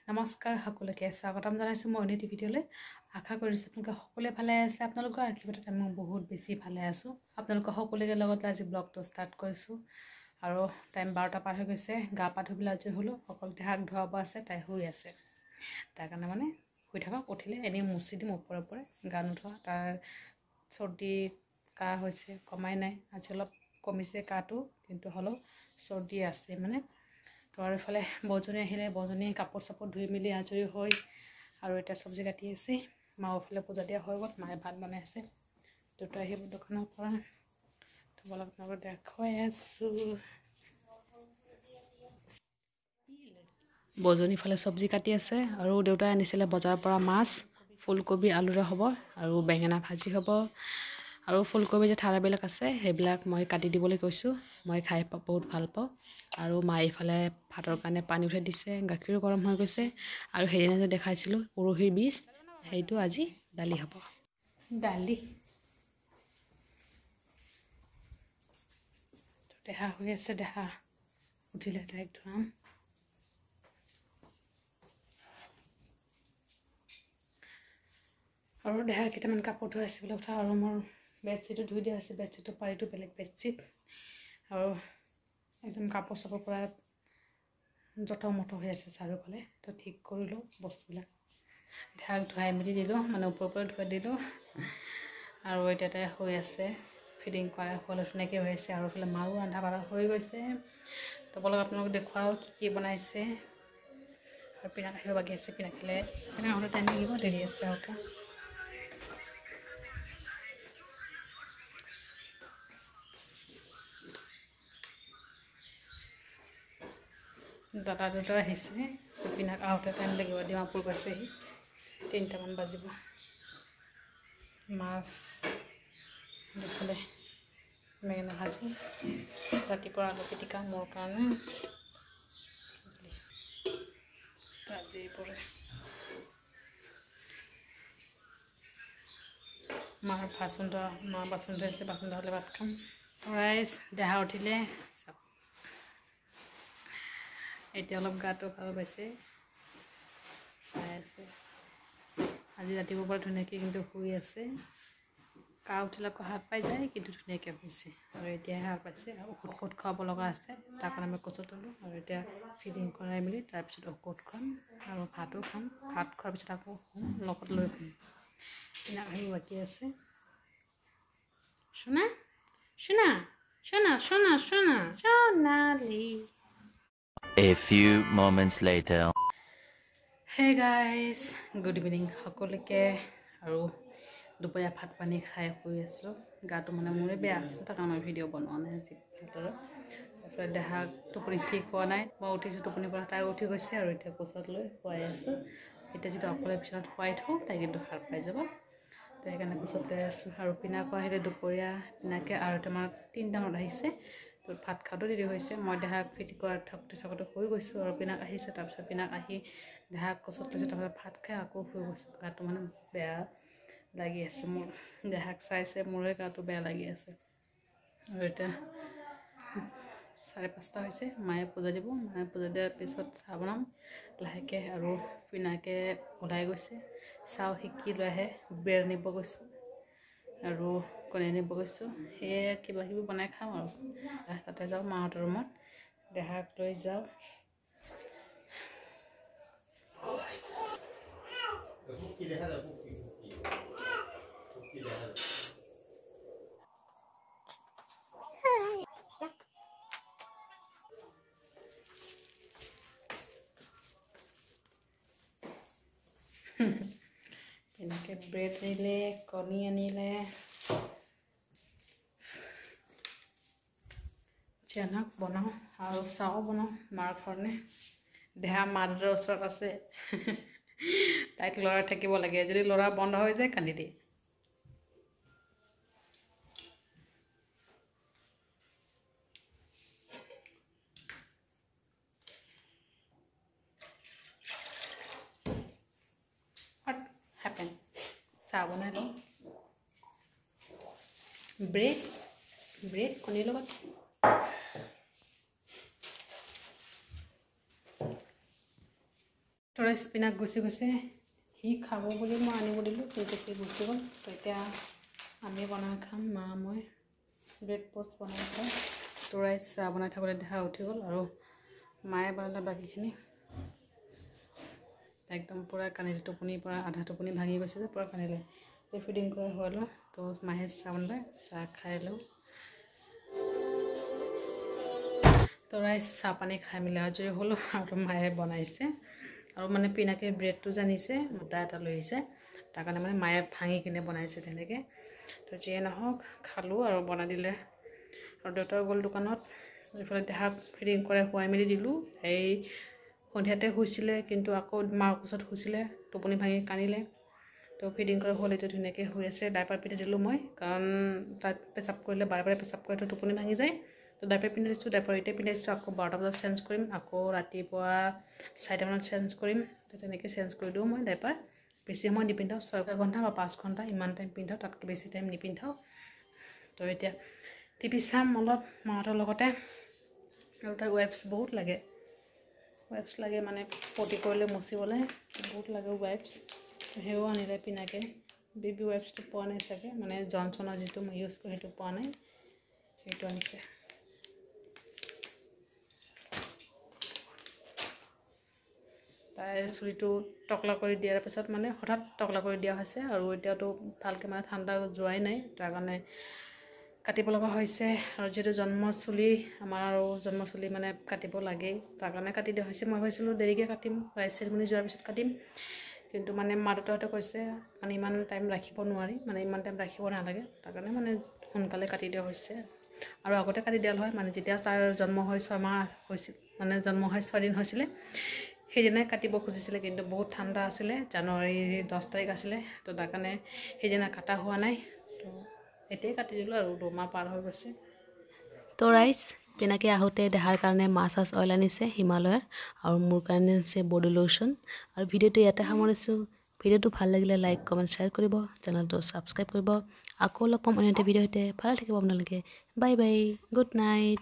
নমস্কাৰ সকলোকে স্বাগতম জনাইছো মই অনিতি ভিডিঅ'লৈ আশা কৰিছো আপোনালোকে সকলোৱে ভালে আছে আপোনালোকৰ আশীৰ্বাদত মই বহুত বেছি ভালে আছো আপোনালোকৰ সকলোৰে লগত আজি ব্লগটো ষ্টাৰ্ট কৰিছো আৰু টাইম 12টা পাৰ হৈ গৈছে গা পা ধুই পেলাই আজি হলো সকলোতে হাত ধোৱাব আছে তাই শুই আছে তাৰ কাৰণে মানে শুই থাকক উঠিলে এনে মুছি দিম ওপৰে গা নুধোৱা তাৰ চৰ্দি কাহ হৈছে কমাই নাই আজি অলপ কমিছে কাহটো কিন্তু হলো চৰ্দি আছে মানে और इफाले बौजनी आहिले बौजनी कापड़ सापड़ धुई मिली आजरी होई और एटा सब्जी काटी आछे माओ फाले पूजा दिया होय गल माए भात बनाइ आछे दुटा आहिब दखाনৰ পৰা তো বলক আপোনাক দেখাই আছো बौजनी फाले सब्जी काटी আছে আৰু দেউতা আনিছিলে বজাৰৰ পৰা মাছ ফুলকবি আলুৰে হ'ব আৰু বেঙেনা ভাজি হ'ব আৰু ফুলকবি যে ঠাৰাবিলাক আছে হেবিলাক মই কাটি দিবলৈ কৈছো মই খাই বহুত ভাল পাওঁ আৰু মাই ফালে ভাতৰ কাৰণে পানী উঠাই দিছে গাখীৰ গৰম হৈ গৈছে আৰু হেৰিনা যে দেখাইছিলো উৰহিৰ বীজ হেইটো আজি দালি হ'ব দালি দেহা হৈ আছে দেহা উঠিলে তাইক ধুৱাম আৰু দেহা কেইটামান কাপোৰ ধুই আছে বুলি উঠা আৰু মোৰ বেডশিটটো ধুই দিয়া আছে বেডশিটটো পাৰিটো বেলেগ বেডশিট আৰু একদম কাপোৰ চাপৰ পৰা জটাও মটো হৈ আছে চাৰিওফালে তো ঠিক কৰিলো বস্তুবিলাক ঢাক ধুৱাই মেলি দিলো মানে ওপৰৰ ধুৱাই দিলো আৰু এটাতে হৈ আছে ফিডিং কৰা হল ধুনীয়াকৈ হৈ আছে আৰু ফালে মাৰো আধা বাৰা হৈ গৈছে তো বলক আপোনালোকক দেখুৱাও কি বনাইছে আৰু পিনা খাব বাকি আছে পিনা খালে পিনা হ'লে টাইম লাগিব দেৰি আছে আৰু দাদা দুটা আহিছে পিনাক আহোঁতে টাইম লাগিব ডিমাপুৰ গৈছেহি 3টামান বাজিব মাছ দেখলে বেঙেনা ভাজি ৰাতিপুৱা আলু পিটিকা মোৰ কাৰণে আজি পৰে মাৰ বাচন ধুইছে বাচন ধুলে ভাত খাম ৰাইজ দেহা উঠিলে এতিয়া অলপ গাটো ভাল পাইছে চাই আছে আজি ৰাতিপুৱাৰ পৰা ধুনীয়াকৈ কিন্তু শুই আছে কাহ উঠিলে আকৌ হাত পাই যায় কিন্তু ধুনীয়াকৈ হৈছে আৰু এতিয়া হাত পাইছে আৰু ঔষধ খুৱাব লগা আছে তাৰ কাৰণে আমি কোচত ল'লোঁ আৰু এতিয়া ফিডিং কৰাই মেলি তাৰপিছত ঔষধ খুৱাম আৰু ভাতো খাম ভাত খোৱাৰ পিছত আকৌ লগত লৈ শুম পিনা আহিব বাকী আছে সোনা সোনা সোনা সোনা সোনা সোনালি A few moments later. Hey guys, good evening. সকলোকে আৰু দুপৰীয়া ভাত পানী খাই শুই আছো গাটো মানে মোৰে বেয়া আছে তাৰ কাৰণে ভিডিও বনোৱা নাই আজি তাৰপৰা দেহা টোপনি ঠিক হোৱা নাই মই উঠিছো টোপনিৰ পৰা তাই উঠি গৈছে আৰু এতিয়া কোচত লৈ শুৱাই আছো এতিয়া যদি অকলে বিচনাত শুৱাই থওঁ তাই কিন্তু ভাল পাই যাব তো সেইকাৰণে কোচতে আছো আৰু পিনাকো আহিলে দুপৰীয়া পিনাকে আৰু তোমাৰ 3টামানত আহিছে তো ভাত খাওঁতে দেৰি হৈছে মই দেহাক ফিট কৰাত থাকোঁতে শুই গৈছোঁ আৰু পিনাক আহিছে তাৰপিছত পিনাক আহি দেহাক কোচত লৈছে তাৰপিছত ভাত খাই আকৌ শুই গৈছোঁ গাটো মানে বেয়া লাগি আছে মোৰ দেহাক চাইছে মোৰে গাটো বেয়া লাগি আছে আৰু এতিয়া 5:30 হৈছে মায়ে পূজা দিব মায়ে পূজা দিয়াৰ পিছত চাহ বনাম লাহেকৈ আৰু পিনাকে ওলাই গৈছে চাহ শিকি লৈ আহে বেৰ নিব গৈছোঁ আৰু কণী নিব গৈছোঁ সেয়ে কিবা কিবি বনাই খাওঁ আৰু তাতে যাওঁ মাহঁতৰ ৰুমত দেহাক লৈ যাওঁ এনেকৈ ব্ৰেড আনিলে কণী আনিলে চিয়ানক বনাওঁ আৰু চাহো বনাওঁ মাৰ কাৰণে দেহা মা দেউতাৰ ওচৰত আছে তাইক ল'ৰা থাকিব লাগে যদি ল'ৰা বন্ধ হৈ যায় কান্দি দিয়ে What happened? চাহ বনাই লওঁ ব্ৰেড কণীৰ লগত ৰাইচ পিনাক গুচি গৈছে সি খাব বুলি মই আনিব দিলোঁ কিন্তু সি গুচি গ'ল তো এতিয়া আমি বনাই খাম মা মই ব্ৰেড পোষ্ট বনাই খাওঁ তো ৰাইচ চাহ বনাই থাকোঁতে দেখা উঠি গ'ল আৰু মায়ে বনালে বাকীখিনি একদম পূৰা কান্দিলে টোপনিৰ পৰা আধা টোপনি ভাঙি গৈছে যে পূৰা কান্দিলে ফিডিং কৰা হৈ লওঁ তো মায়ে চাহ বনালে চাহ খাই লওঁ তো ৰাইচ চাহ পানী খাই মেলি আজৰি হ'লোঁ আৰু মায়ে বনাইছে আৰু মানে পিনাকে ব্ৰেডটো জানিছে মোটা এটা লৈ আহিছে তাৰ কাৰণে মানে মায়ে ভাঙি কিনে বনাইছে তেনেকৈ তো যিয়ে নহওক খালোঁ আৰু বনাই দিলে আৰু দেউতাও গ'ল দোকানত এইফালে দেহাক ফিডিং কৰে খুৱাই মেলি দিলোঁ এই সন্ধিয়াতে শুইছিলে কিন্তু আকৌ মাৰ কোচত শুইছিলে টোপনি ভাঙি কান্দিলে তো ফিডিং কৰা হ'ল এতিয়া ধুনীয়াকৈ শুই আছে ডাইপাৰ পিন্ধি দিলোঁ মই কাৰণ তাত পেচাব কৰিলে বাৰে বাৰে পেচাব কৰিলে টোপনি ভাঙি যায় তো ডাইপাৰ পিন্ধি দিছোঁ ডাইপাৰ এতিয়া পিন্ধি দিছোঁ আকৌ 12টা বজাত চেঞ্জ কৰিম আকৌ ৰাতিপুৱা 4টা মানত চেঞ্জ কৰিম তো তেনেকৈ চেঞ্জ কৰি দিওঁ মই ডাইপাৰ বেছি সময় নিপিন্ধাওঁ 6 ঘণ্টা বা 5 ঘণ্টা ইমান টাইম পিন্ধাওঁ তাতকৈ বেছি টাইম নিপিন্ধাওঁ তো এতিয়া টিভি চাম অলপ মাহঁতৰ লগতে আৰু তাৰ ৱেবছ বহুত লাগে ৱেবছ লাগে মানে পটি কৰিলে মচিবলৈ বহুত লাগে ৱেবছ সেও আনিলে পিনাকে বেবী ৱেবছটো পোৱা নাই চাগে মানে জনছনৰ যিটো মই ইউজ কৰোঁ সেইটো পোৱা নাই সেইটো আনিছে তাইৰ চুলিটো টকলা কৰি দিয়াৰ পিছত মানে হঠাৎ টকলা কৰি দিয়া হৈছে আৰু এতিয়াতো ভালকৈ মানে ঠাণ্ডা যোৱাই নাই তাৰ কাৰণে কাটিব লগা হৈছে আৰু যিহেতু জন্মৰ চুলি আমাৰ আৰু জন্মৰ চুলি মানে কাটিব লাগেই তাৰ কাৰণে কাটি দিয়া হৈছে মই ভাবিছিলোঁ দেৰিকৈ কাটিম ৰাইচ চেৰিমনি যোৱাৰ পিছত কাটিম কিন্তু মানে মা দেউতাহঁতে কৈছে মানে ইমান টাইম ৰাখিব নোৱাৰি মানে ইমান টাইম ৰাখিব নালাগে তাৰ কাৰণে মানে সোনকালে কাটি দিয়া হৈছে আৰু আগতে কাটি দিয়া হয় মানে যেতিয়া তাৰ জন্ম হৈ 6 মাহ হৈছিল মানে জন্ম হৈ 6 দিন হৈছিলে সেইদিনাই কাটিব খুজিছিলে কিন্তু বহুত ঠাণ্ডা আছিলে জানুৱাৰী 10 তাৰিখ আছিলে তো তাৰ কাৰণে সেইদিনা কাটা হোৱা নাই তো এতিয়াই কাটি দিলোঁ আৰু 2 মাহ পাৰ হৈ গৈছে তো ৰাইচ তেনেকৈ আহোঁতে দেহাৰ কাৰণে মাছাজ অইল আনিছে হিমালয়ৰ আৰু মোৰ কাৰণে আনিছে বডি লোশ্যন আৰু ভিডিঅ'টো ইয়াতে সামৰিছোঁ ভিডিঅ'টো ভাল লাগিলে লাইক কমেণ্ট শ্বেয়াৰ কৰিব চেনেলটো ছাবস্ক্ৰাইব কৰিব আকৌ লগ পাম অন্য এটা ভিডিঅ' সৈতে ভালে থাকিব আপোনালোকে বাই বাই গুড নাইট